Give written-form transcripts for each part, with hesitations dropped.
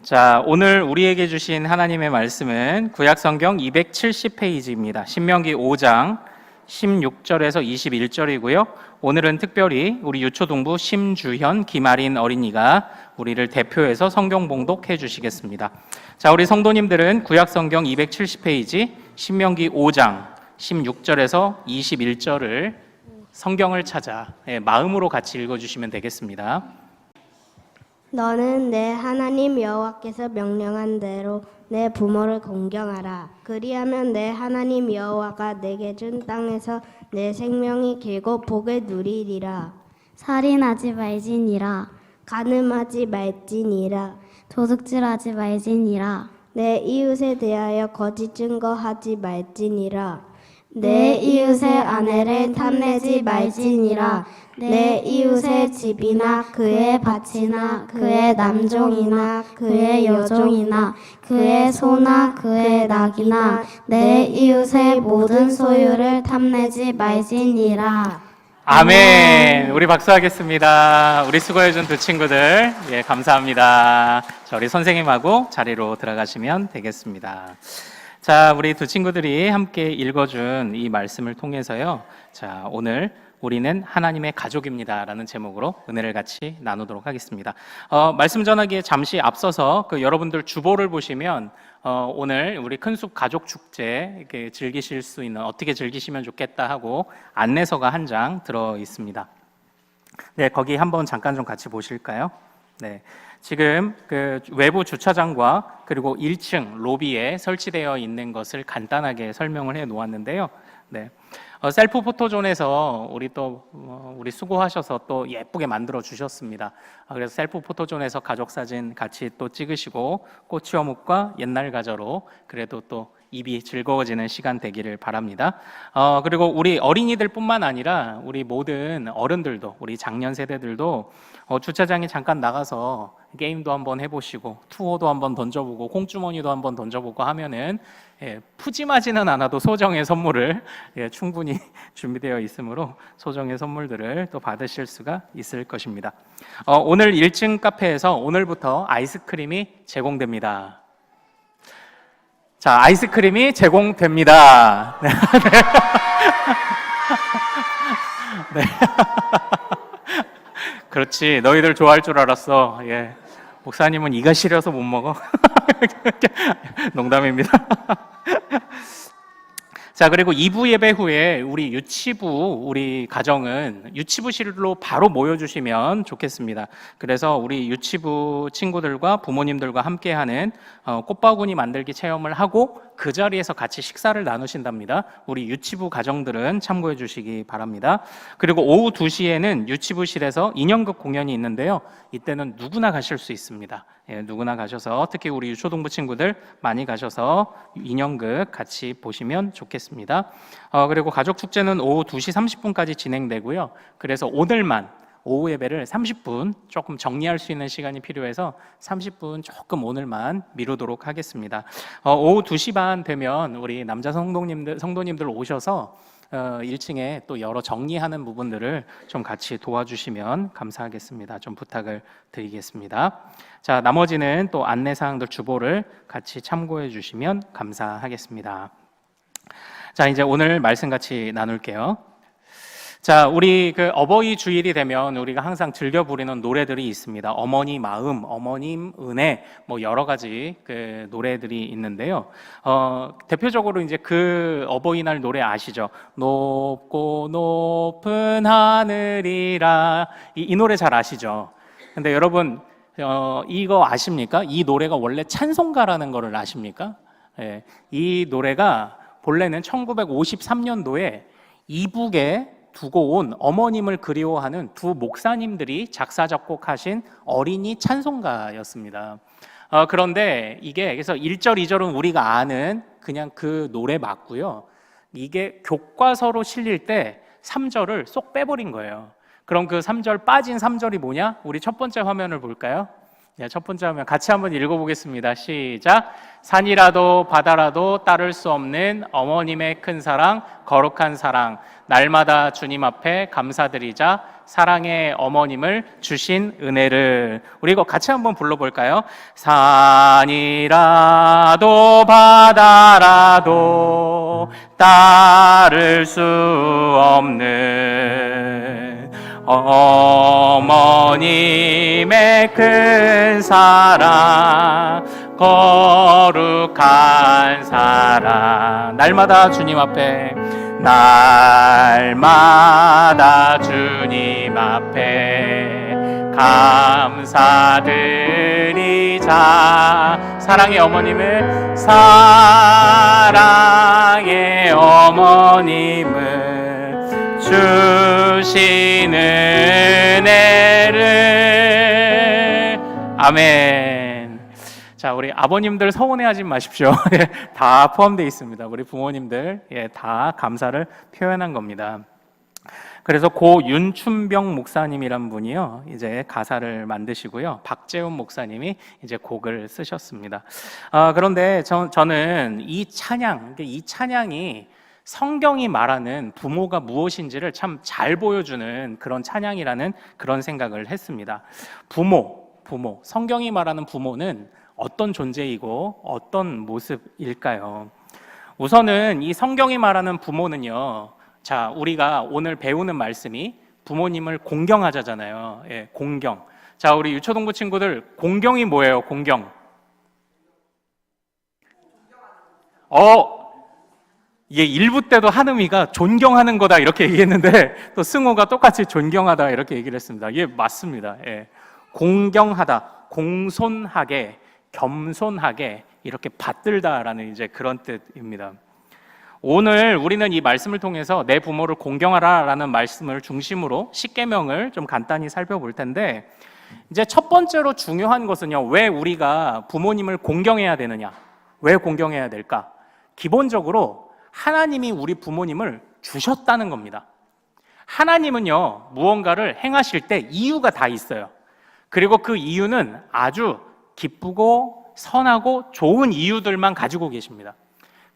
자, 오늘 우리에게 주신 하나님의 말씀은 구약성경 270페이지입니다. 신명기 5장 16절에서 21절이고요. 오늘은 특별히 우리 유초동부 심주현 김아린 어린이가 우리를 대표해서 성경 봉독해 주시겠습니다. 자, 우리 성도님들은 구약성경 270페이지 신명기 5장 16절에서 21절을 성경을 찾아 마음으로 같이 읽어주시면 되겠습니다. 너는 내 하나님 여호와께서 명령한 대로 내 부모를 공경하라. 그리하면 내 하나님 여호와가 내게 준 땅에서 내 생명이 길고 복을 누리리라. 살인하지 말지니라. 간음하지 말지니라. 도둑질하지 말지니라. 내 이웃에 대하여 거짓 증거하지 말지니라. 내 이웃의 아내를 탐내지 말지니라. 내 이웃의 집이나 그의 밭이나 그의 남종이나 그의 여종이나 그의 소나 그의 낙이나 내 이웃의 모든 소유를 탐내지 말지니라. 아멘. 우리 박수하겠습니다. 우리 수고해준 두 친구들, 감사합니다. 자, 우리 선생님하고 자리로 들어가시면 되겠습니다. 자, 우리 두 친구들이 함께 읽어준 이 말씀을 통해서요. 자, 오늘 우리는 하나님의 가족입니다 라는 제목으로 은혜를 같이 나누도록 하겠습니다. 말씀 전하기에 잠시 앞서서 여러분들 주보를 보시면 오늘 우리 큰숲 가족 축제 이렇게 즐기실 수 있는, 어떻게 즐기시면 좋겠다 하고 안내서가 한 장 들어 있습니다. 네, 거기 한번 잠깐 좀 같이 보실까요? 네. 지금 그 외부 주차장과 그리고 1층 로비에 설치되어 있는 것을 간단하게 설명을 해 놓았는데요. 네. 셀프 포토존에서 우리 수고하셔서 또 예쁘게 만들어 주셨습니다. 그래서 셀프 포토존에서 가족 사진 같이 또 찍으시고 꽃치어묵과 옛날 가저로 그래도 또 입이 즐거워지는 시간 되기를 바랍니다. 그리고 우리 어린이들뿐만 아니라 우리 모든 어른들도, 우리 장년 세대들도 주차장에 잠깐 나가서 게임도 한번 해보시고 투호도 한번 던져보고 콩주머니도 한번 던져보고 하면은 푸짐하지는 않아도 소정의 선물을 충분히 준비되어 있으므로 소정의 선물들을 또 받으실 수가 있을 것입니다. 오늘 1층 카페에서 오늘부터 아이스크림이 제공됩니다. 자, 아이스크림이 제공됩니다. 네. 네. 그렇지, 너희들 좋아할 줄 알았어. 예. 목사님은 이가 시려서 못 먹어. 농담입니다. 자, 그리고 2부 예배 후에 우리 유치부, 우리 가정은 유치부실로 바로 모여주시면 좋겠습니다. 그래서 우리 유치부 친구들과 부모님들과 함께하는 꽃바구니 만들기 체험을 하고 그 자리에서 같이 식사를 나누신답니다. 우리 유치부 가정들은 참고해 주시기 바랍니다. 그리고 오후 2시에는 유치부실에서 인형극 공연이 있는데요. 이때는 누구나 가실 수 있습니다. 누구나 가셔서, 특히 우리 유초동부 친구들 많이 가셔서 인형극 같이 보시면 좋겠습니다. 그리고 가족축제는 오후 2시 30분까지 진행되고요. 그래서 오늘만 오후 예배를 30분 조금 정리할 수 있는 시간이 필요해서 30분 조금 오늘만 미루도록 하겠습니다. 오후 2시 반 되면 우리 남자 성도님들 오셔서 1층에 또 여러 정리하는 부분들을 좀 같이 도와주시면 감사하겠습니다. 좀 부탁을 드리겠습니다. 자, 나머지는 또 안내사항들 주보를 같이 참고해 주시면 감사하겠습니다. 자, 이제 오늘 말씀 같이 나눌게요. 자, 우리 어버이 주일이 되면 우리가 항상 즐겨 부르는 노래들이 있습니다. 어머니 마음, 어머님 은혜, 뭐 여러 가지 노래들이 있는데요. 대표적으로 이제 어버이날 노래 아시죠? 높고 높은 하늘이라, 이 노래 잘 아시죠? 근데 여러분, 이거 아십니까? 이 노래가 원래 찬송가라는 거를 아십니까? 예, 이 노래가 본래는 1953년도에 이북에 두고 온 어머님을 그리워하는 두 목사님들이 작사 작곡하신 어린이 찬송가였습니다. 그런데 이게 그래서 1절, 2절은 우리가 아는 그냥 그 노래 맞고요. 이게 교과서로 실릴 때 3절을 쏙 빼버린 거예요. 그럼 그 3절 빠진 3절이 뭐냐? 우리 첫 번째 화면을 볼까요? 네, 첫 번째 하면 같이 한번 읽어보겠습니다. 시작. 산이라도 바다라도 따를 수 없는 어머님의 큰 사랑, 거룩한 사랑, 날마다 주님 앞에 감사드리자 사랑의 어머님을 주신 은혜를. 우리 이거 같이 한번 불러볼까요? 산이라도 바다라도 따를 수 없는 어머님의 큰 사랑, 거룩한 사랑, 날마다 주님 앞에, 날마다 주님 앞에 감사드리자 사랑의 어머님을, 사랑의 어머님을 주신 은혜를. 아멘. 자, 우리 아버님들 서운해하지 마십시오. 다 포함되어 있습니다. 우리 부모님들 다 감사를 표현한 겁니다. 그래서 고 윤춘병 목사님이란 분이요, 이제 가사를 만드시고요, 박재훈 목사님이 이제 곡을 쓰셨습니다. 그런데 저는 이 찬양이 성경이 말하는 부모가 무엇인지를 참 잘 보여주는 그런 찬양이라는 그런 생각을 했습니다. 부모, 성경이 말하는 부모는 어떤 존재이고 어떤 모습일까요? 우선은 이 성경이 말하는 부모는요, 자, 우리가 오늘 배우는 말씀이 부모님을 공경하자잖아요. 예, 공경. 자, 우리 유초동부 친구들, 공경이 뭐예요? 공경. 이게 1부 때도 한음이가 존경하는 거다 이렇게 얘기했는데 또 승호가 똑같이 존경하다 이렇게 얘기를 했습니다. 예, 맞습니다. 예. 공경하다, 공손하게, 겸손하게 이렇게 받들다라는 이제 그런 뜻입니다. 오늘 우리는 이 말씀을 통해서 내 부모를 공경하라라는 말씀을 중심으로 십계명을 좀 간단히 살펴볼 텐데, 이제 첫 번째로 중요한 것은요, 왜 우리가 부모님을 공경해야 되느냐? 왜 공경해야 될까? 기본적으로 하나님이 우리 부모님을 주셨다는 겁니다. 하나님은요, 무언가를 행하실 때 이유가 다 있어요. 그리고 그 이유는 아주 기쁘고 선하고 좋은 이유들만 가지고 계십니다.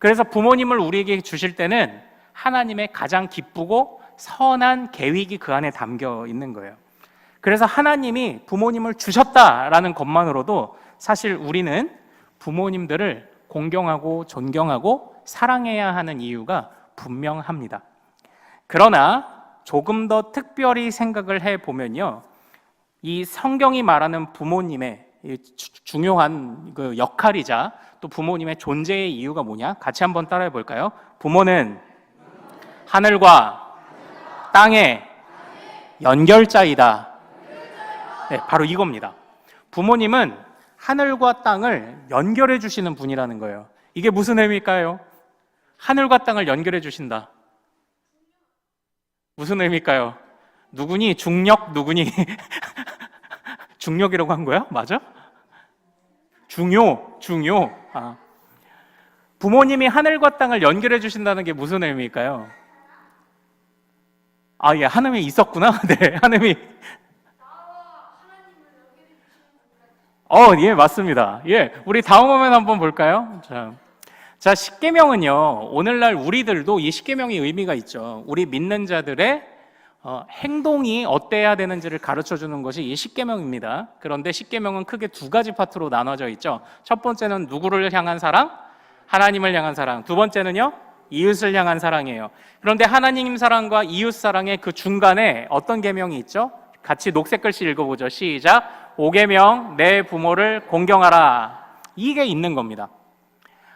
그래서 부모님을 우리에게 주실 때는 하나님의 가장 기쁘고 선한 계획이 그 안에 담겨 있는 거예요. 그래서 하나님이 부모님을 주셨다라는 것만으로도 사실 우리는 부모님들을 공경하고 존경하고 사랑해야 하는 이유가 분명합니다. 그러나 조금 더 특별히 생각을 해보면요, 이 성경이 말하는 부모님의 중요한 그 역할이자 또 부모님의 존재의 이유가 뭐냐? 같이 한번 따라해 볼까요? 부모는 하늘과 땅의 연결자이다. 네, 바로 이겁니다. 부모님은 하늘과 땅을 연결해 주시는 분이라는 거예요. 이게 무슨 의미일까요? 하늘과 땅을 연결해 주신다. 무슨 의미일까요? 누구니? 중력 누구니? 중력이라고 한 거야? 맞아? 중요. 부모님이 하늘과 땅을 연결해 주신다는 게 무슨 의미일까요? 예, 하나님이 있었구나. 네, 하나님이. 예, 맞습니다. 예, 우리 다음 화면 한번 볼까요? 자, 십계명은요, 오늘날 우리들도 이 십계명의 의미가 있죠. 우리 믿는 자들의 행동이 어때야 되는지를 가르쳐 주는 것이 이 십계명입니다. 그런데 십계명은 크게 두 가지 파트로 나눠져 있죠. 첫 번째는 누구를 향한 사랑? 하나님을 향한 사랑. 두 번째는요, 이웃을 향한 사랑이에요. 그런데 하나님 사랑과 이웃 사랑의 그 중간에 어떤 계명이 있죠? 같이 녹색 글씨 읽어보죠. 시작. 5계명, 내 부모를 공경하라. 이게 있는 겁니다.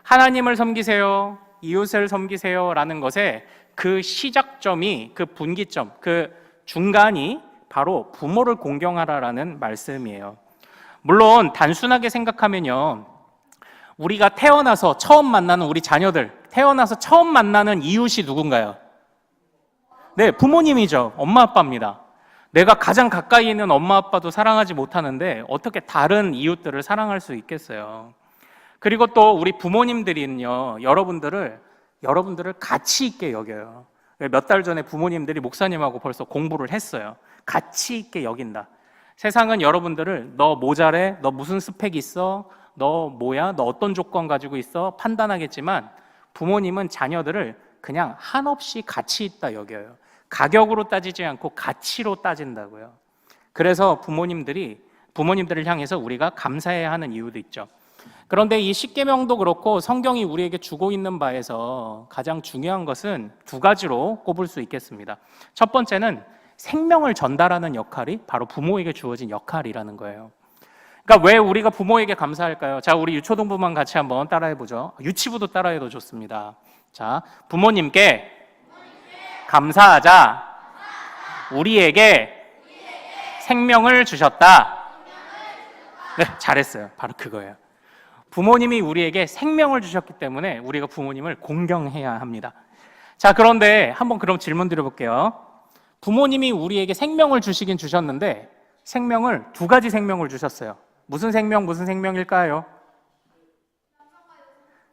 하나님을 섬기세요, 이웃을 섬기세요 라는 것에 그 시작점이, 그 분기점, 그 중간이 바로 부모를 공경하라라는 말씀이에요. 물론 단순하게 생각하면요, 우리가 태어나서 처음 만나는 우리 자녀들, 태어나서 처음 만나는 이웃이 누군가요? 네, 부모님이죠. 엄마 아빠입니다. 내가 가장 가까이 있는 엄마 아빠도 사랑하지 못하는데 어떻게 다른 이웃들을 사랑할 수 있겠어요? 그리고 또 우리 부모님들은요, 여러분들을 가치 있게 여겨요. 몇 달 전에 부모님들이 목사님하고 벌써 공부를 했어요. 가치 있게 여긴다. 세상은 여러분들을 너 모자래? 너 무슨 스펙 있어? 너 뭐야? 너 어떤 조건 가지고 있어? 판단하겠지만 부모님은 자녀들을 그냥 한없이 가치 있다 여겨요. 가격으로 따지지 않고 가치로 따진다고요. 그래서 부모님들을 향해서 우리가 감사해야 하는 이유도 있죠. 그런데 이 십계명도 그렇고 성경이 우리에게 주고 있는 바에서 가장 중요한 것은 두 가지로 꼽을 수 있겠습니다. 첫 번째는 생명을 전달하는 역할이 바로 부모에게 주어진 역할이라는 거예요. 그러니까 왜 우리가 부모에게 감사할까요? 자, 우리 유초동부만 같이 한번 따라해보죠. 유치부도 따라해도 좋습니다. 자, 부모님께 감사하자. 우리에게 생명을 주셨다. 네, 잘했어요. 바로 그거예요. 부모님이 우리에게 생명을 주셨기 때문에 우리가 부모님을 공경해야 합니다. 자, 그런데 한번 그럼 질문 드려볼게요. 부모님이 우리에게 생명을 주시긴 주셨는데 두 가지 생명을 주셨어요. 무슨 생명일까요?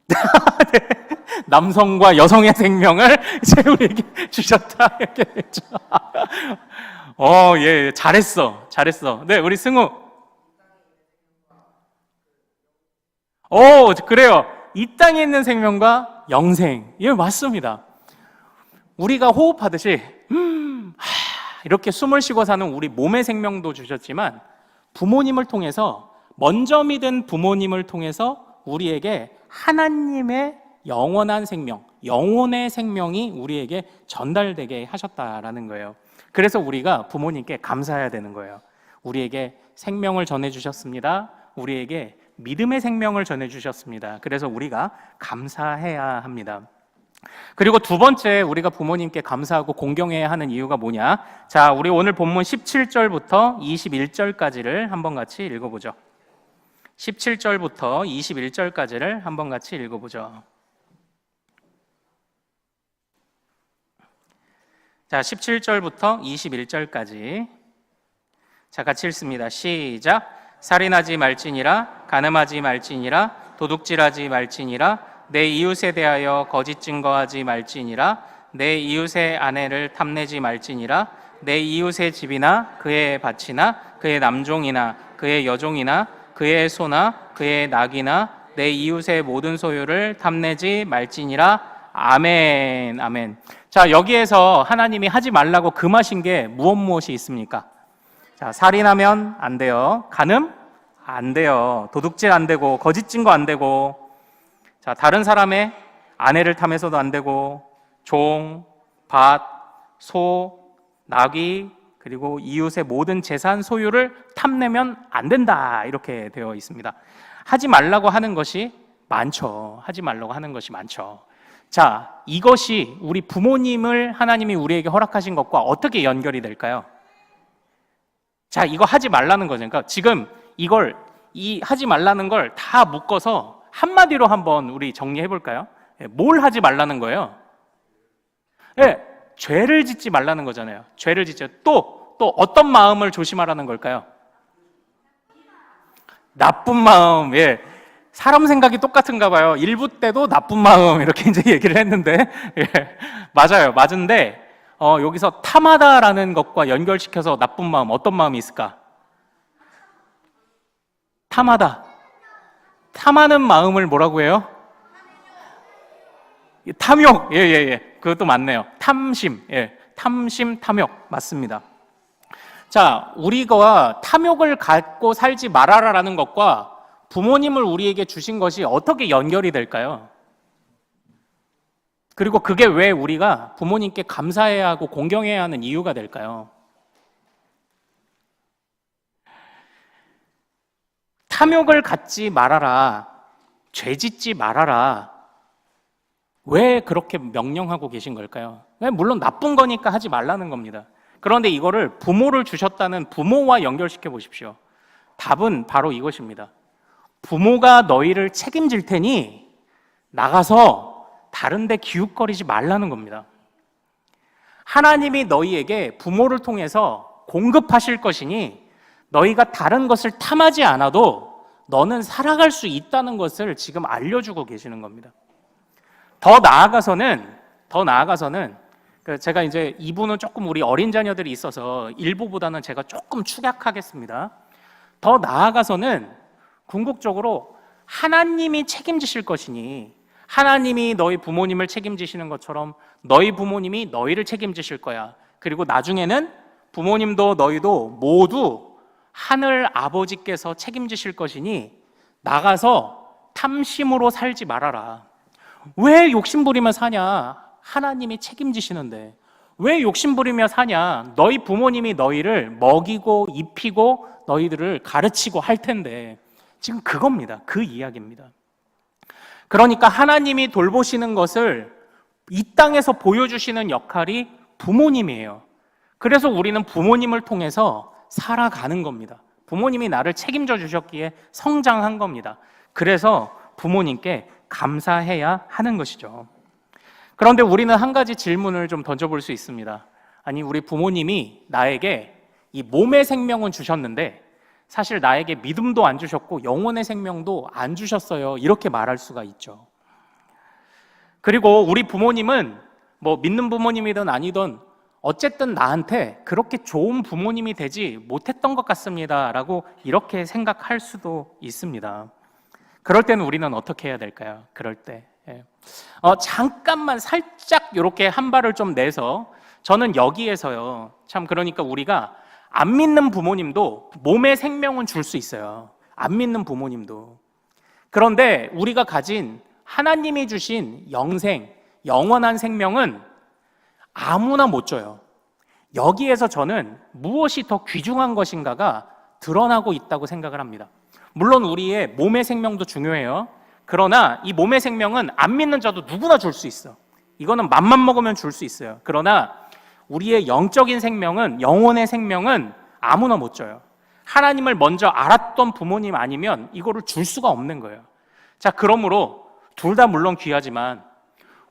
네, 남성과 여성의 생명을 이제 우리에게 주셨다 이렇게 됐죠. 예, 잘했어. 네, 우리 승우. 그래요. 이 땅에 있는 생명과 영생. 예, 맞습니다. 우리가 호흡하듯이 이렇게 숨을 쉬고 사는 우리 몸의 생명도 주셨지만 부모님을 통해서 먼저 믿은 부모님을 통해서 우리에게 하나님의 영원한 생명, 영혼의 생명이 우리에게 전달되게 하셨다라는 거예요. 그래서 우리가 부모님께 감사해야 되는 거예요. 우리에게 생명을 전해주셨습니다. 우리에게 믿음의 생명을 전해주셨습니다. 그래서 우리가 감사해야 합니다. 그리고 두 번째 우리가 부모님께 감사하고 공경해야 하는 이유가 뭐냐? 자, 우리 오늘 본문 17절부터 21절까지를 한번 같이 읽어보죠. 17절부터 21절까지를 한번 같이 읽어보죠. 자, 17절부터 21절까지. 자, 같이 읽습니다. 시작. 살인하지 말지니라, 간음하지 말지니라, 도둑질하지 말지니라, 내 이웃에 대하여 거짓 증거하지 말지니라, 내 이웃의 아내를 탐내지 말지니라, 내 이웃의 집이나 그의 밭이나 그의 남종이나 그의 여종이나 그의 소나 그의 낙이나 내 이웃의 모든 소유를 탐내지 말지니라. 아멘. 아멘. 자, 여기에서 하나님이 하지 말라고 금하신 게 무엇이 있습니까? 자, 살인하면 안 돼요. 간음 안 돼요. 도둑질 안 되고 거짓 증거 안 되고, 자, 다른 사람의 아내를 탐해서도 안 되고, 종, 밭, 소, 나귀, 그리고 이웃의 모든 재산 소유를 탐내면 안 된다. 이렇게 되어 있습니다. 하지 말라고 하는 것이 많죠. 자, 이것이 우리 부모님을 하나님이 우리에게 허락하신 것과 어떻게 연결이 될까요? 자, 이거 하지 말라는 거죠. 그러니까 지금 이 하지 말라는 걸 다 묶어서 한마디로 한번 우리 정리해 볼까요? 뭘 하지 말라는 거예요? 죄를 짓지 말라는 거잖아요. 죄를 짓죠. 또 어떤 마음을 조심하라는 걸까요? 나쁜 마음. 예. 사람 생각이 똑같은가 봐요. 일부 때도 나쁜 마음 이렇게 이제 얘기를 했는데, 예. 맞아요. 맞은데 여기서 탐하다라는 것과 연결시켜서 나쁜 마음, 어떤 마음이 있을까? 탐하다. 탐하는 마음을 뭐라고 해요? 탐욕. 예. 그것도 맞네요. 탐심. 예. 탐심, 탐욕. 맞습니다. 자, 우리가 탐욕을 갖고 살지 말아라라는 것과 부모님을 우리에게 주신 것이 어떻게 연결이 될까요? 그리고 그게 왜 우리가 부모님께 감사해야 하고 공경해야 하는 이유가 될까요? 탐욕을 갖지 말아라, 죄 짓지 말아라, 왜 그렇게 명령하고 계신 걸까요? 물론 나쁜 거니까 하지 말라는 겁니다. 그런데 이거를 부모를 주셨다는 부모와 연결시켜 보십시오. 답은 바로 이것입니다. 부모가 너희를 책임질 테니 나가서 다른 데 기웃거리지 말라는 겁니다. 하나님이 너희에게 부모를 통해서 공급하실 것이니 너희가 다른 것을 탐하지 않아도 너는 살아갈 수 있다는 것을 지금 알려주고 계시는 겁니다. 더 나아가서는 제가 이제 이부는 조금 우리 어린 자녀들이 있어서 일부보다는 제가 조금 축약하겠습니다. 더 나아가서는 궁극적으로 하나님이 책임지실 것이니, 하나님이 너희 부모님을 책임지시는 것처럼 너희 부모님이 너희를 책임지실 거야. 그리고 나중에는 부모님도 너희도 모두 하늘 아버지께서 책임지실 것이니 나가서 탐심으로 살지 말아라. 왜 욕심부리며 사냐? 하나님이 책임지시는데. 왜 욕심부리며 사냐? 너희 부모님이 너희를 먹이고 입히고 너희들을 가르치고 할 텐데. 지금 그겁니다. 그 이야기입니다. 그러니까 하나님이 돌보시는 것을 이 땅에서 보여주시는 역할이 부모님이에요. 그래서 우리는 부모님을 통해서 살아가는 겁니다. 부모님이 나를 책임져 주셨기에 성장한 겁니다. 그래서 부모님께 감사해야 하는 것이죠. 그런데 우리는 한 가지 질문을 좀 던져볼 수 있습니다. 아니, 우리 부모님이 나에게 이 몸의 생명은 주셨는데 사실 나에게 믿음도 안 주셨고 영혼의 생명도 안 주셨어요. 이렇게 말할 수가 있죠. 그리고 우리 부모님은 뭐 믿는 부모님이든 아니든 어쨌든 나한테 그렇게 좋은 부모님이 되지 못했던 것 같습니다 라고 이렇게 생각할 수도 있습니다. 그럴 때는 우리는 어떻게 해야 될까요? 그럴 때 잠깐만 살짝 이렇게 한 발을 좀 내서, 저는 여기에서요, 참 그러니까 우리가 안 믿는 부모님도 몸의 생명은 줄 수 있어요. 안 믿는 부모님도. 그런데 우리가 가진 하나님이 주신 영생, 영원한 생명은 아무나 못 줘요. 여기에서 저는 무엇이 더 귀중한 것인가가 드러나고 있다고 생각을 합니다. 물론 우리의 몸의 생명도 중요해요. 그러나 이 몸의 생명은 안 믿는 자도 누구나 줄 수 있어. 이거는 맘만 먹으면 줄 수 있어요. 그러나 우리의 영적인 생명은, 영혼의 생명은 아무나 못 줘요. 하나님을 먼저 알았던 부모님 아니면 이거를 줄 수가 없는 거예요. 자, 그러므로 둘 다 물론 귀하지만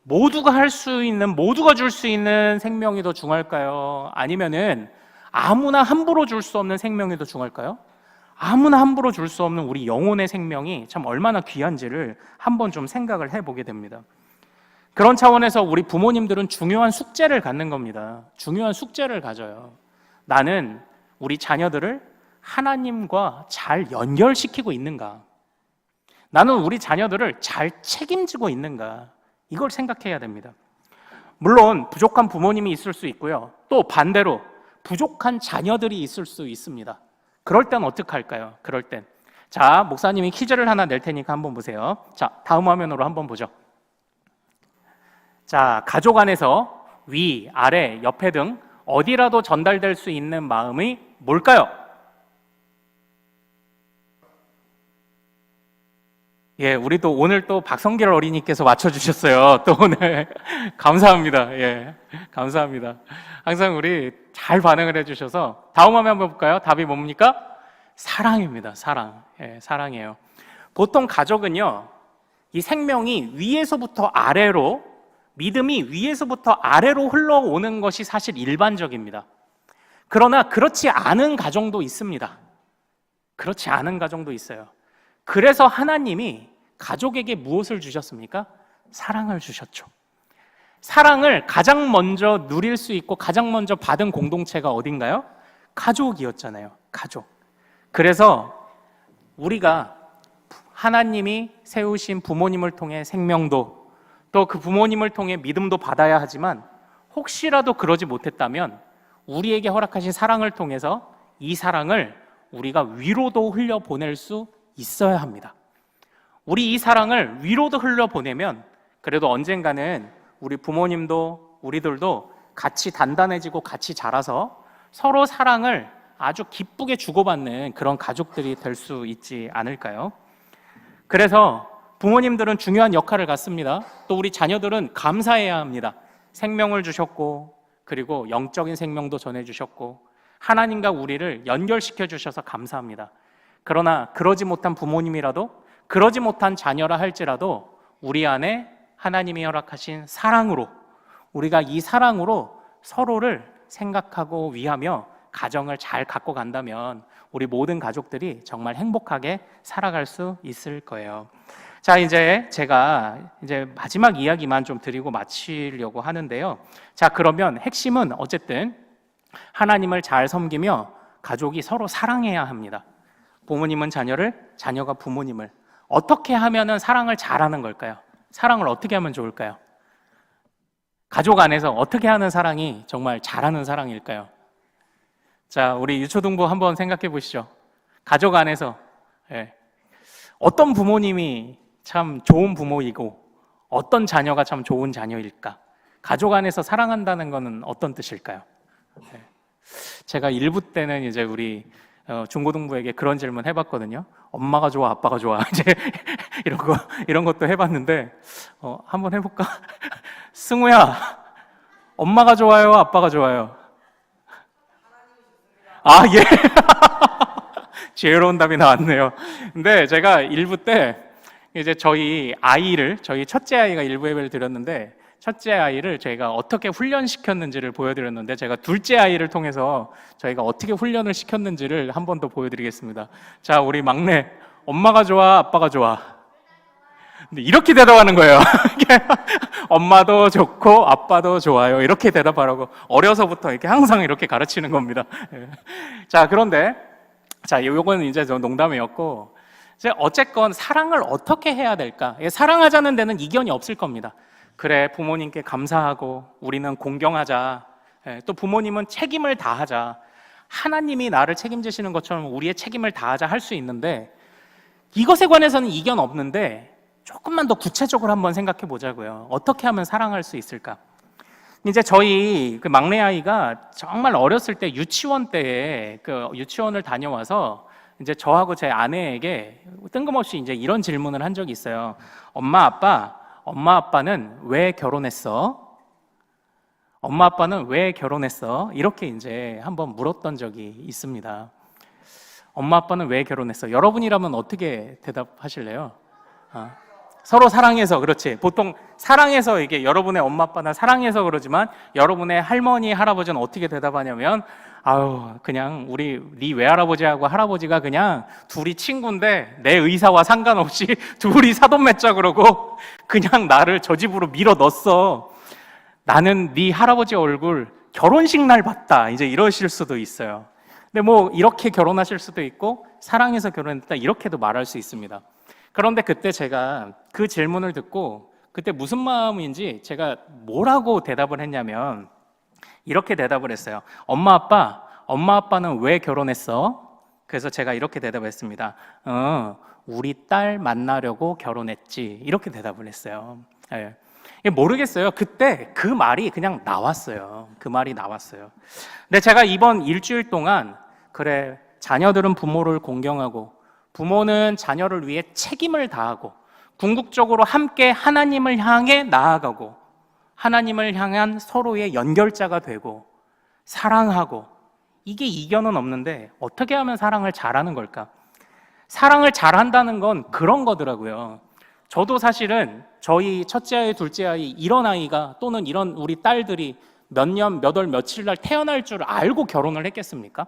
모두가 할 수 있는, 모두가 줄 수 있는 생명이 더 중요할까요? 아니면은 아무나 함부로 줄 수 없는 생명이 더 중요할까요? 아무나 함부로 줄 수 없는 우리 영혼의 생명이 참 얼마나 귀한지를 한번 좀 생각을 해보게 됩니다. 그런 차원에서 우리 부모님들은 중요한 숙제를 갖는 겁니다. 중요한 숙제를 가져요. 나는 우리 자녀들을 하나님과 잘 연결시키고 있는가? 나는 우리 자녀들을 잘 책임지고 있는가? 이걸 생각해야 됩니다. 물론 부족한 부모님이 있을 수 있고요. 또 반대로 부족한 자녀들이 있을 수 있습니다. 그럴 땐 어떻게 할까요? 그럴 땐, 자, 목사님이 퀴즈를 하나 낼 테니까 한번 보세요. 자, 다음 화면으로 한번 보죠. 자, 가족 안에서 위, 아래, 옆에 등 어디라도 전달될 수 있는 마음이 뭘까요? 예, 우리도 오늘 또 박성길 어린이께서 맞춰주셨어요. 또 오늘 감사합니다. 예, 감사합니다. 항상 우리 잘 반응을 해주셔서 다음 화면 한번 볼까요? 답이 뭡니까? 사랑입니다. 사랑. 예, 사랑이에요. 보통 가족은요, 이 생명이 위에서부터 아래로, 믿음이 위에서부터 아래로 흘러오는 것이 사실 일반적입니다. 그러나 그렇지 않은 가정도 있습니다. 그렇지 않은 가정도 있어요. 그래서 하나님이 가족에게 무엇을 주셨습니까? 사랑을 주셨죠. 사랑을 가장 먼저 누릴 수 있고 가장 먼저 받은 공동체가 어딘가요? 가족이었잖아요. 가족. 그래서 우리가 하나님이 세우신 부모님을 통해 생명도, 또 그 부모님을 통해 믿음도 받아야 하지만 혹시라도 그러지 못했다면 우리에게 허락하신 사랑을 통해서 이 사랑을 우리가 위로도 흘려보낼 수 있어야 합니다. 우리 이 사랑을 위로도 흘려보내면 그래도 언젠가는 우리 부모님도 우리들도 같이 단단해지고 같이 자라서 서로 사랑을 아주 기쁘게 주고받는 그런 가족들이 될 수 있지 않을까요? 그래서 부모님들은 중요한 역할을 갖습니다. 또 우리 자녀들은 감사해야 합니다. 생명을 주셨고, 그리고 영적인 생명도 전해주셨고, 하나님과 우리를 연결시켜 주셔서 감사합니다. 그러나 그러지 못한 부모님이라도, 그러지 못한 자녀라 할지라도 우리 안에 하나님이 허락하신 사랑으로, 우리가 이 사랑으로 서로를 생각하고 위하며 가정을 잘 갖고 간다면 우리 모든 가족들이 정말 행복하게 살아갈 수 있을 거예요. 자, 이제 제가 이제 마지막 이야기만 좀 드리고 마치려고 하는데요. 자, 그러면 핵심은 어쨌든 하나님을 잘 섬기며 가족이 서로 사랑해야 합니다. 부모님은 자녀를, 자녀가 부모님을. 어떻게 하면은 사랑을 잘하는 걸까요? 사랑을 어떻게 하면 좋을까요? 가족 안에서 어떻게 하는 사랑이 정말 잘하는 사랑일까요? 자, 우리 유초등부 한번 생각해 보시죠. 가족 안에서 어떤 부모님이 참 좋은 부모이고 어떤 자녀가 참 좋은 자녀일까? 가족 안에서 사랑한다는 것은 어떤 뜻일까요? 제가 1부 때는 이제 우리 중고등부에게 그런 질문 해봤거든요. 엄마가 좋아, 아빠가 좋아. 이제 이런 것도 해봤는데 한번 해볼까? 승우야, 엄마가 좋아요, 아빠가 좋아요? 아, 예. 지혜로운 답이 나왔네요. 근데 제가 1부 때 이제 저희 첫째 아이가 1부 예배를 드렸는데 첫째 아이를 저희가 어떻게 훈련시켰는지를 보여드렸는데 제가 둘째 아이를 통해서 저희가 어떻게 훈련을 시켰는지를 한 번 더 보여드리겠습니다. 자, 우리 막내, 엄마가 좋아, 아빠가 좋아? 근데 이렇게 대답하는 거예요. 엄마도 좋고 아빠도 좋아요. 이렇게 대답하라고 어려서부터 이렇게 항상 이렇게 가르치는 겁니다. 자, 그런데 요건 이제 농담이었고, 이제 어쨌건 사랑을 어떻게 해야 될까? 사랑하자는 데는 이견이 없을 겁니다. 그래, 부모님께 감사하고 우리는 공경하자. 또 부모님은 책임을 다하자. 하나님이 나를 책임지시는 것처럼 우리의 책임을 다하자 할 수 있는데, 이것에 관해서는 이견 없는데 조금만 더 구체적으로 한번 생각해 보자고요. 어떻게 하면 사랑할 수 있을까? 이제 저희 그 막내 아이가 정말 어렸을 때 유치원 때에 그 유치원을 다녀와서 이제 저하고 제 아내에게 뜬금없이 이제 이런 질문을 한 적이 있어요. 엄마 아빠는 왜 결혼했어? 엄마 아빠는 왜 결혼했어? 이렇게 이제 한번 물었던 적이 있습니다. 엄마 아빠는 왜 결혼했어? 여러분이라면 어떻게 대답하실래요? 서로 사랑해서. 그렇지. 보통 사랑해서, 이게 여러분의 엄마 아빠나 사랑해서 그러지만 여러분의 할머니 할아버지는 어떻게 대답하냐면, 아유, 그냥 네 외할아버지하고 할아버지가 그냥 둘이 친구인데 내 의사와 상관없이 둘이 사돈 맺자 그러고 그냥 나를 저 집으로 밀어 넣었어. 나는 네 할아버지 얼굴 결혼식 날 봤다. 이제 이러실 수도 있어요. 근데 뭐 이렇게 결혼하실 수도 있고 사랑해서 결혼했다 이렇게도 말할 수 있습니다. 그런데 그때 제가 그 질문을 듣고 그때 무슨 마음인지 제가 뭐라고 대답을 했냐면 이렇게 대답을 했어요. 엄마 아빠는 왜 결혼했어? 그래서 제가 이렇게 대답했습니다. 우리 딸 만나려고 결혼했지. 이렇게 대답을 했어요. 예. 모르겠어요. 그때 그 말이 그냥 나왔어요. 그 말이 나왔어요. 근데 제가 이번 일주일 동안 그래, 자녀들은 부모를 공경하고 부모는 자녀를 위해 책임을 다하고 궁극적으로 함께 하나님을 향해 나아가고 하나님을 향한 서로의 연결자가 되고 사랑하고, 이게 이견은 없는데 어떻게 하면 사랑을 잘하는 걸까? 사랑을 잘한다는 건 그런 거더라고요. 저도 사실은 저희 첫째 아이, 둘째 아이 이런 아이가 또는 이런 우리 딸들이 몇 년, 몇 월, 며칠 날 태어날 줄 알고 결혼을 했겠습니까?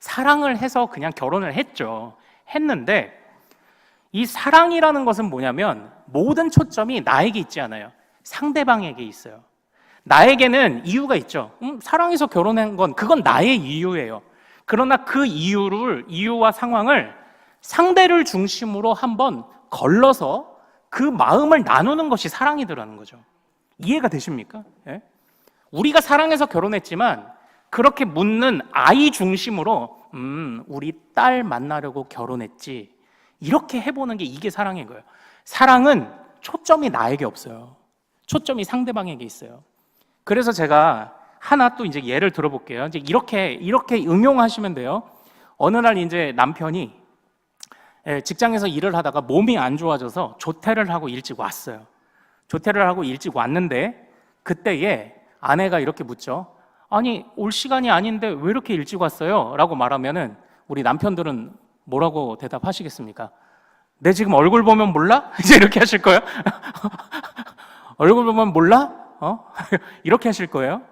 사랑을 해서 그냥 결혼을 했는데 이 사랑이라는 것은 뭐냐면 모든 초점이 나에게 있지 않아요. 상대방에게 있어요. 나에게는 이유가 있죠. 사랑해서 결혼한 건 그건 나의 이유예요. 그러나 그 이유와 상황을 상대를 중심으로 한번 걸러서 그 마음을 나누는 것이 사랑이더라는 거죠. 이해가 되십니까? 예? 우리가 사랑해서 결혼했지만 그렇게 묻는 아이 중심으로 우리 딸 만나려고 결혼했지, 이렇게 해보는 게 이게 사랑인 거예요. 사랑은 초점이 나에게 없어요. 초점이 상대방에게 있어요. 그래서 제가 하나 또 이제 예를 들어볼게요. 이제 이렇게 응용하시면 돼요. 어느 날 이제 남편이 직장에서 일을 하다가 몸이 안 좋아져서 조퇴를 하고 일찍 왔어요. 조퇴를 하고 일찍 왔는데 그때에 아내가 이렇게 묻죠. 아니, 올 시간이 아닌데 왜 이렇게 일찍 왔어요? 라고 말하면은 우리 남편들은 뭐라고 대답하시겠습니까? 내 지금 얼굴 보면 몰라? 이제 이렇게 하실 거예요? 얼굴 보면 몰라? 이렇게 하실 거예요?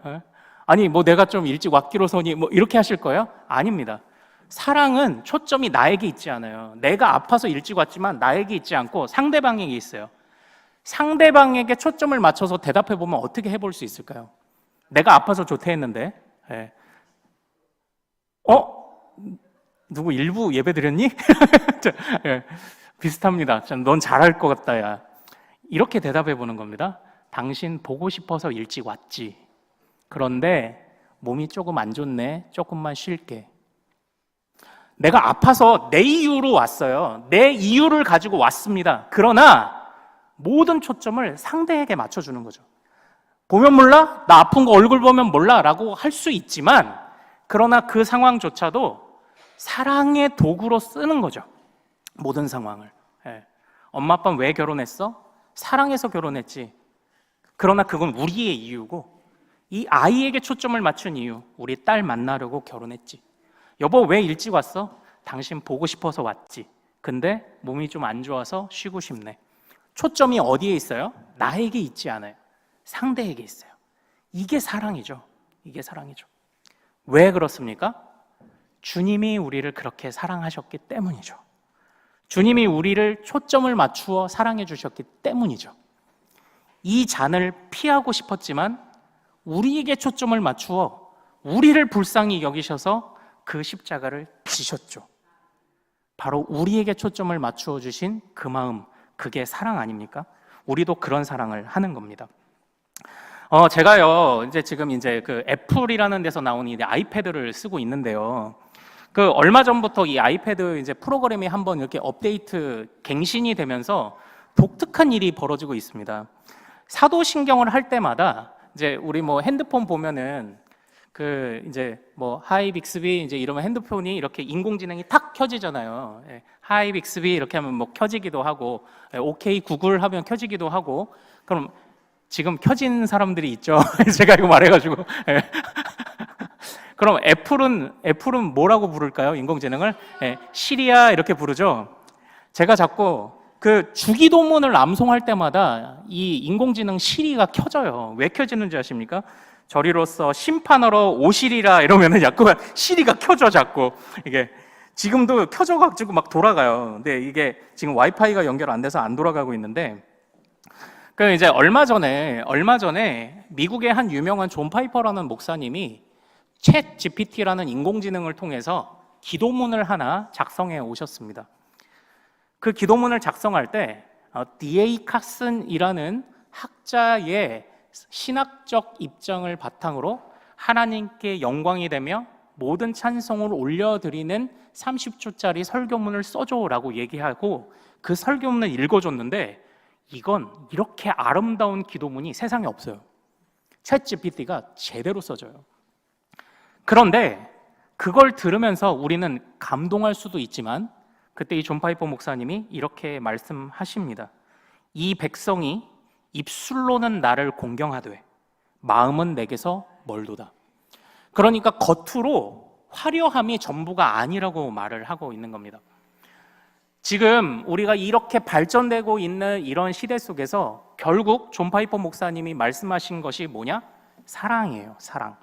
아니, 뭐 내가 좀 일찍 왔기로 서니 뭐 이렇게 하실 거예요? 아닙니다. 사랑은 초점이 나에게 있지 않아요. 내가 아파서 일찍 왔지만 나에게 있지 않고 상대방에게 있어요. 상대방에게 초점을 맞춰서 대답해 보면 어떻게 해볼 수 있을까요? 내가 아파서 조퇴했는데, 예. 누구 일부 예배 드렸니? 예, 비슷합니다. 넌 잘할 것 같다, 야. 이렇게 대답해 보는 겁니다. 당신 보고 싶어서 일찍 왔지. 그런데 몸이 조금 안 좋네. 조금만 쉴게. 내가 아파서 내 이유로 왔어요. 내 이유를 가지고 왔습니다. 그러나 모든 초점을 상대에게 맞춰주는 거죠. 보면 몰라? 나 아픈 거 얼굴 보면 몰라? 라고 할 수 있지만, 그러나 그 상황조차도 사랑의 도구로 쓰는 거죠. 모든 상황을. 예. 엄마 아빠는 왜 결혼했어? 사랑해서 결혼했지. 그러나 그건 우리의 이유고, 이 아이에게 초점을 맞춘 이유, 우리 딸 만나려고 결혼했지. 여보 왜 일찍 왔어? 당신 보고 싶어서 왔지. 근데 몸이 좀 안 좋아서 쉬고 싶네. 초점이 어디에 있어요? 나에게 있지 않아요. 상대에게 있어요. 이게 사랑이죠. 이게 사랑이죠. 왜 그렇습니까? 주님이 우리를 그렇게 사랑하셨기 때문이죠. 주님이 우리를 초점을 맞추어 사랑해 주셨기 때문이죠. 이 잔을 피하고 싶었지만 우리에게 초점을 맞추어 우리를 불쌍히 여기셔서 그 십자가를 지셨죠. 바로 우리에게 초점을 맞추어 주신 그 마음, 그게 사랑 아닙니까? 우리도 그런 사랑을 하는 겁니다. 제가요, 지금 그 애플이라는 데서 나오는 아이패드를 쓰고 있는데요. 그 얼마 전부터 이 아이패드 프로그램이 한번 이렇게 업데이트 갱신이 되면서 독특한 일이 벌어지고 있습니다. 사도신경을 할 때마다 우리 뭐 핸드폰 보면은 하이 빅스비 이러면 핸드폰이 이렇게 인공지능이 탁 켜지잖아요. 예, 하이 빅스비 이렇게 하면 뭐 켜지기도 하고, 오케이 구글 하면 켜지기도 하고. 그럼 지금 켜진 사람들이 있죠. 제가 이거 말해가지고. 예. 그럼 애플은 뭐라고 부를까요? 인공지능을? 예, 시리아 이렇게 부르죠. 제가 자꾸 그 주기도문을 암송할 때마다 이 인공지능 시리가 켜져요. 왜 켜지는지 아십니까? 저리로서 심판하러 오시리라 이러면은 약간 시리가 켜져 자꾸. 이게 지금도 켜져가지고 막 돌아가요. 근데 이게 지금 와이파이가 연결 안 돼서 안 돌아가고 있는데, 그 얼마 전에 미국의 한 유명한 존 파이퍼라는 목사님이 챗 GPT라는 인공지능을 통해서 기도문을 하나 작성해 오셨습니다. 그 기도문을 작성할 때 D.A. 카슨이라는 학자의 신학적 입장을 바탕으로 하나님께 영광이 되며 모든 찬송을 올려드리는 30초짜리 설교문을 써줘라고 얘기하고 그 설교문을 읽어줬는데, 이건 이렇게 아름다운 기도문이 세상에 없어요. 챗 GPT가 제대로 써줘요. 그런데 그걸 들으면서 우리는 감동할 수도 있지만, 그때 이 존 파이퍼 목사님이 이렇게 말씀하십니다. 이 백성이 입술로는 나를 공경하되 마음은 내게서 멀도다. 그러니까 겉으로 화려함이 전부가 아니라고 말을 하고 있는 겁니다. 지금 우리가 이렇게 발전되고 있는 이런 시대 속에서 결국 존 파이퍼 목사님이 말씀하신 것이 뭐냐? 사랑이에요. 사랑.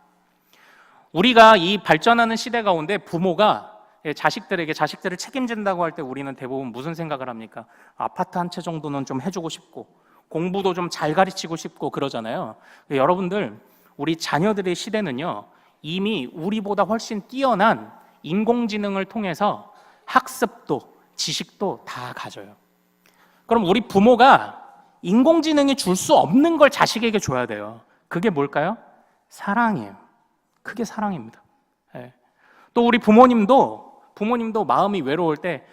우리가 이 발전하는 시대 가운데 부모가 자식들을 책임진다고 할 때 우리는 대부분 무슨 생각을 합니까? 아파트 한 채 정도는 좀 해주고 싶고 공부도 좀 잘 가르치고 싶고 그러잖아요. 여러분들, 우리 자녀들의 시대는요, 이미 우리보다 훨씬 뛰어난 인공지능을 통해서 학습도 지식도 다 가져요. 그럼 우리 부모가 인공지능이 줄 수 없는 걸 자식에게 줘야 돼요. 그게 뭘까요? 사랑이에요. 그게 사랑입니다. 예. 또 우리 부모님도 마음이 외로울 때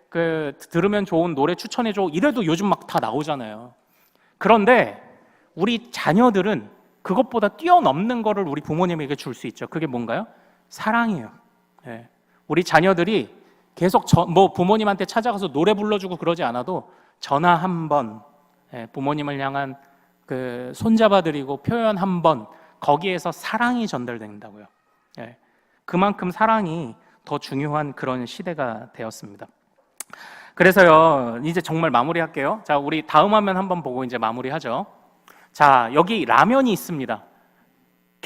그 들으면 좋은 노래 추천해줘 이래도 요즘 막 다 나오잖아요. 그런데 우리 자녀들은 그것보다 뛰어넘는 거를 우리 부모님에게 줄 수 있죠. 그게 뭔가요? 사랑이에요. 예. 우리 자녀들이 계속 부모님한테 찾아가서 노래 불러주고 그러지 않아도 전화 한 번, 부모님을 향한 그 손잡아드리고 표현 한 번, 거기에서 사랑이 전달된다고요. 예. 그만큼 사랑이 더 중요한 그런 시대가 되었습니다. 그래서요, 이제 정말 마무리할게요. 자, 우리 다음 화면 한번 보고 이제 마무리하죠. 자, 여기 라면이 있습니다.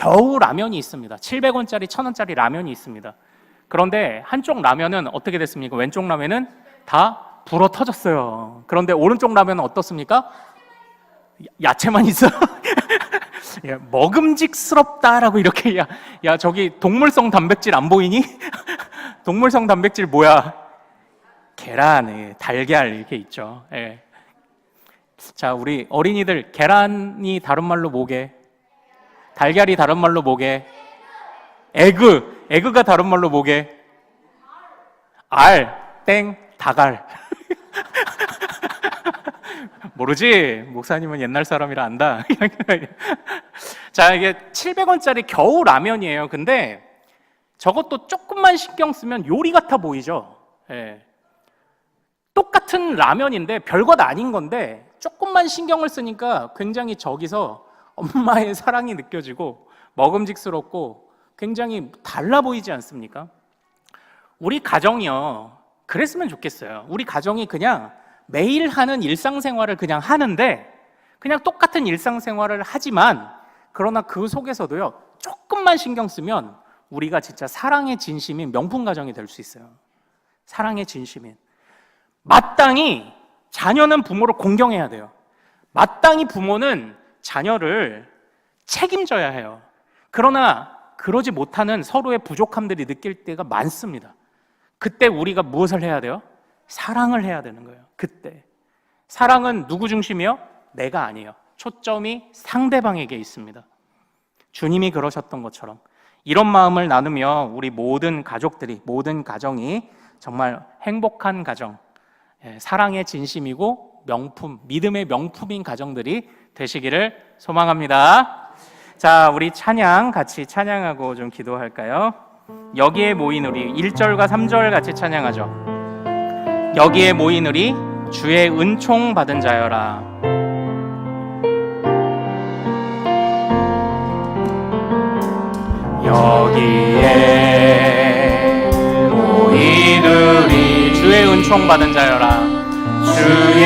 겨우 라면이 있습니다. 700원짜리 1000원짜리 라면이 있습니다. 그런데 한쪽 라면은 어떻게 됐습니까? 왼쪽 라면은 다 불어 터졌어요. 그런데 오른쪽 라면은 어떻습니까? 야채만 있어. 야, 먹음직스럽다라고 이렇게 야 저기 동물성 단백질 안 보이니? 동물성 단백질 뭐야? 계란, 달걀 이렇게 있죠. 예. 자, 우리 어린이들 계란이 다른 말로 뭐게? 달걀이 다른 말로 뭐게? 에그가 다른 말로 뭐게? 다갈. 모르지? 목사님은 옛날 사람이라 안다. 자, 이게 700원짜리 겨우 라면이에요. 근데 저것도 조금만 신경 쓰면 요리 같아 보이죠? 예. 똑같은 라면인데 별것 아닌 건데 조금만 신경을 쓰니까 굉장히 저기서 엄마의 사랑이 느껴지고 먹음직스럽고 굉장히 달라 보이지 않습니까? 우리 가정이요. 그랬으면 좋겠어요. 우리 가정이 그냥 매일 하는 일상생활을 그냥 하는데 그냥 똑같은 일상생활을 하지만 그러나 그 속에서도요. 조금만 신경 쓰면 우리가 진짜 사랑의 진심인 명품 가정이 될 수 있어요. 사랑의 진심인. 마땅히 자녀는 부모를 공경해야 돼요. 마땅히 부모는 자녀를 책임져야 해요. 그러나 그러지 못하는 서로의 부족함들이 느낄 때가 많습니다. 그때 우리가 무엇을 해야 돼요? 사랑을 해야 되는 거예요. 그때 사랑은 누구 중심이요? 내가 아니에요. 초점이 상대방에게 있습니다. 주님이 그러셨던 것처럼 이런 마음을 나누며 우리 모든 가족들이, 모든 가정이 정말 행복한 가정, 사랑의 진심이고 명품, 믿음의 명품인 가정들이 되시기를 소망합니다. 자, 우리 찬양 같이 찬양하고 좀 기도할까요? 여기에 모인 우리 1절과 3절 같이 찬양하죠. 여기에 모인 우리 주의 은총 받은 자여라. 여기에 모인 우리 주의 은총 받은 자여라. 주의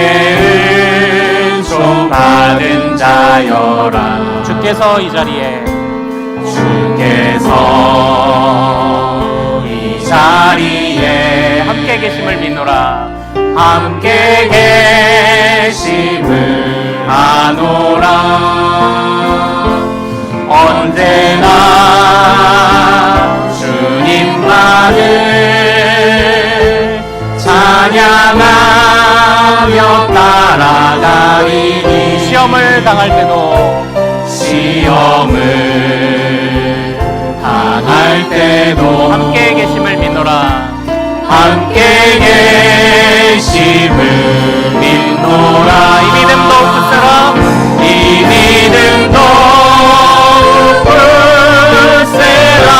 은총 받은 자여라. 주께서 이 자리에 함께 계심을 믿노라. 함께 계심을 아노라. 언제나 주님만을 찬양하며 따라가리니 시험을 당할 때도 함께 계심을 믿노라. 함께 계심을 믿노라. 이 믿음 더욱 굳세라. 이 믿음 더욱 굳세라.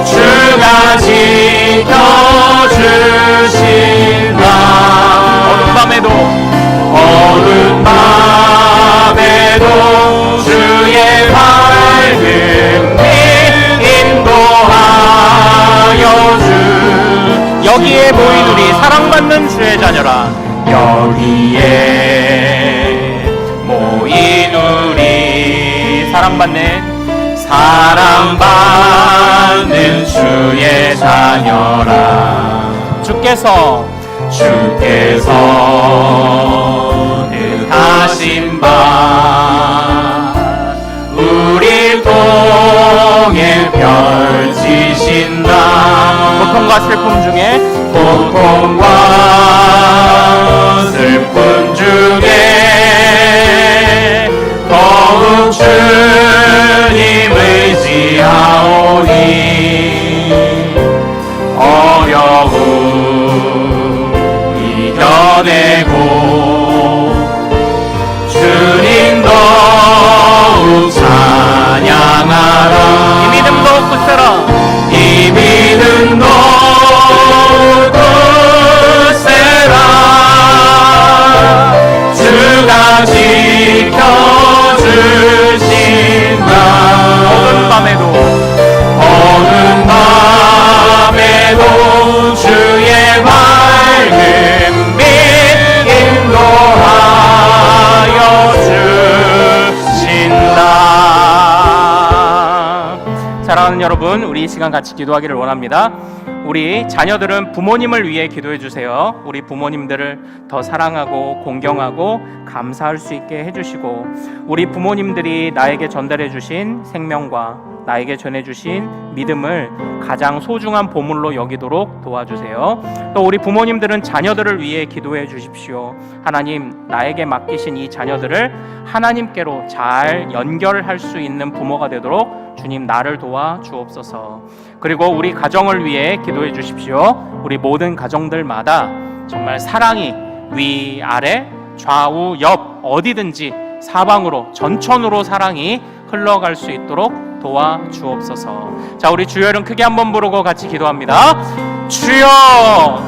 주가 지켜주신다. 어두운 밤에도 주의 밝은 빛 인도하여 주. 여기에 모인 우리 사랑받는 주의 자녀라. 여기에 모인 우리 사랑받는 주의 자녀라. 주께서 뜻하신 바 우리 통해 펼치신다. 고통과 슬픔 중에 더욱 주님 의지하오니 어려움 이겨내고 주님 더욱 찬양하라. 이 믿음 더욱 굳세라. 이 믿음 더욱 굳세라. 주가 지켜주시 사랑하는 여러분, 우리 이 시간 같이 기도하기를 원합니다. 우리 자녀들은 부모님을 위해 기도해 주세요. 우리 부모님들을 더 사랑하고 공경하고 감사할 수 있게 해주시고, 우리 부모님들이 나에게 전달해 주신 생명과 나에게 전해주신 믿음을 가장 소중한 보물로 여기도록 도와주세요. 또 우리 부모님들은 자녀들을 위해 기도해 주십시오. 하나님, 나에게 맡기신 이 자녀들을 하나님께로 잘 연결할 수 있는 부모가 되도록 주님 나를 도와 주옵소서. 그리고 우리 가정을 위해 기도해 주십시오. 우리 모든 가정들마다 정말 사랑이 위, 아래, 좌우, 옆 어디든지 사방으로 전천으로 사랑이 흘러갈 수 있도록 도와 주옵소서. 자, 우리 주여 이름 크게 한번 부르고 같이 기도합니다. 주여!